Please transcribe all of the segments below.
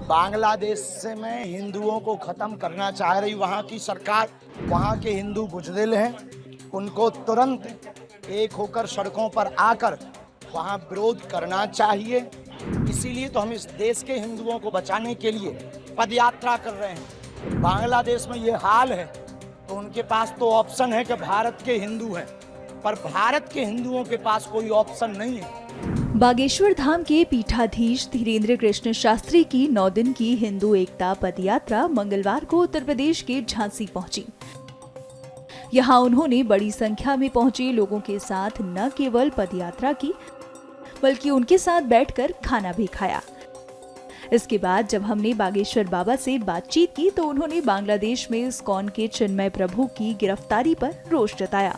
बांग्लादेश से में हिंदुओं को खत्म करना चाह रही वहाँ की सरकार। वहाँ के हिंदू बुजदिल हैं, उनको तुरंत एक होकर सड़कों पर आकर वहाँ विरोध करना चाहिए। इसीलिए तो हम इस देश के हिंदुओं को बचाने के लिए पदयात्रा कर रहे हैं। बांग्लादेश में ये हाल है तो उनके पास तो ऑप्शन है कि भारत के हिंदू हैं, पर भारत के हिंदुओं के पास कोई ऑप्शन नहीं है। बागेश्वर धाम के पीठाधीश धीरेन्द्र कृष्ण शास्त्री की 9 दिन की हिंदू एकता पदयात्रा मंगलवार को उत्तर प्रदेश के झांसी पहुंची। यहां उन्होंने बड़ी संख्या में पहुंचे लोगों के साथ न केवल पदयात्रा की, बल्कि उनके साथ बैठकर खाना भी खाया। इसके बाद जब हमने बागेश्वर बाबा से बातचीत की तो उन्होंने बांग्लादेश में इस्कॉन के चिन्मय प्रभु की गिरफ्तारी पर रोष जताया।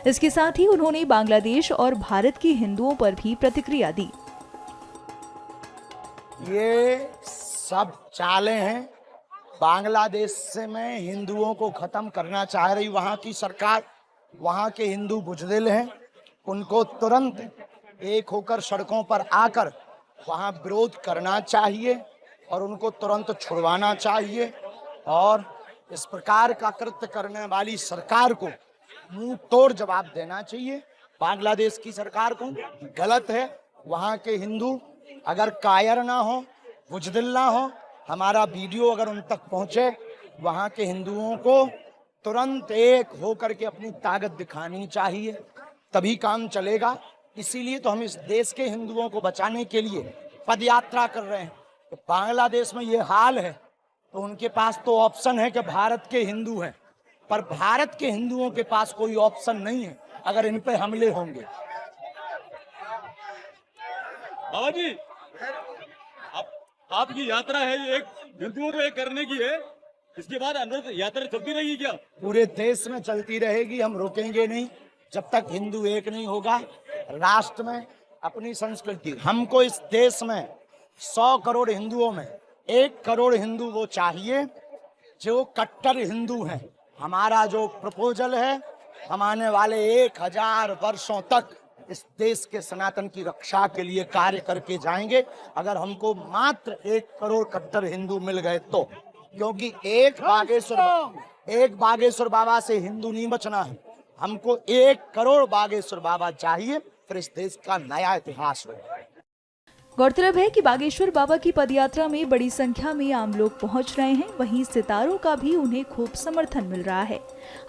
इसके साथ ही उन्होंने बांग्लादेश और भारत के हिंदुओं पर भी प्रतिक्रिया दी। ये सब चालें हैं, बांग्लादेश से में हिंदुओं को खत्म करना चाह रही वहाँ की सरकार। वहाँ के हिंदू बुजदिल हैं, उनको तुरंत एक होकर सड़कों पर आकर वहाँ विरोध करना चाहिए और उनको तुरंत छुड़वाना चाहिए। और इस प्रकार का कृत्य करने वाली सरकार को मुंह तोड़ जवाब देना चाहिए। बांग्लादेश की सरकार को गलत है। वहाँ के हिंदू अगर कायर ना हो, बुजदिल ना हो, हमारा वीडियो अगर उन तक पहुँचे, वहाँ के हिंदुओं को तुरंत एक होकर के अपनी ताकत दिखानी चाहिए, तभी काम चलेगा। इसीलिए तो हम इस देश के हिंदुओं को बचाने के लिए पदयात्रा कर रहे हैं। तो बांग्लादेश में ये हाल है तो उनके पास तो ऑप्शन है कि भारत के हिंदू हैं, पर भारत के हिंदुओं के पास कोई ऑप्शन नहीं है अगर इन पे हमले होंगे। बाबा जी, आपकी यात्रा है, ये एक हिंदुओं को एक करने की है, इसके बाद अंदर यात्रा चलती रहेगी क्या? पूरे देश में चलती रहेगी, हम रुकेंगे नहीं जब तक हिंदू एक नहीं होगा। राष्ट्र में अपनी संस्कृति, हमको इस देश में 100 करोड़ हिंदुओं में 1 करोड़ हिंदू वो चाहिए जो कट्टर हिंदू हैं। हमारा जो प्रपोजल है, हम आने वाले 1000 वर्षों तक इस देश के सनातन की रक्षा के लिए कार्य करके जाएंगे, अगर हमको मात्र 1 करोड़ कट्टर हिंदू मिल गए तो। क्योंकि एक बागेश्वर बाबा से हिंदू नहीं बचना है, हमको 1 करोड़ बागेश्वर बाबा चाहिए, फिर इस देश का नया इतिहास हो। गौरतलब है कि बागेश्वर बाबा की पदयात्रा में बड़ी संख्या में आम लोग पहुंच रहे हैं, वहीं सितारों का भी उन्हें खूब समर्थन मिल रहा है।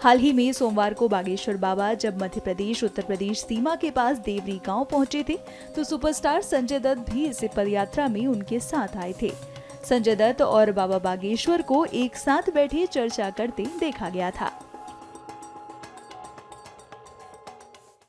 हाल ही में सोमवार को बागेश्वर बाबा जब मध्य प्रदेश उत्तर प्रदेश सीमा के पास देवरी गांव पहुंचे थे तो सुपरस्टार संजय दत्त भी इस पदयात्रा में उनके साथ आए थे। संजय दत्त और बाबा बागेश्वर को एक साथ बैठे चर्चा करते देखा गया था।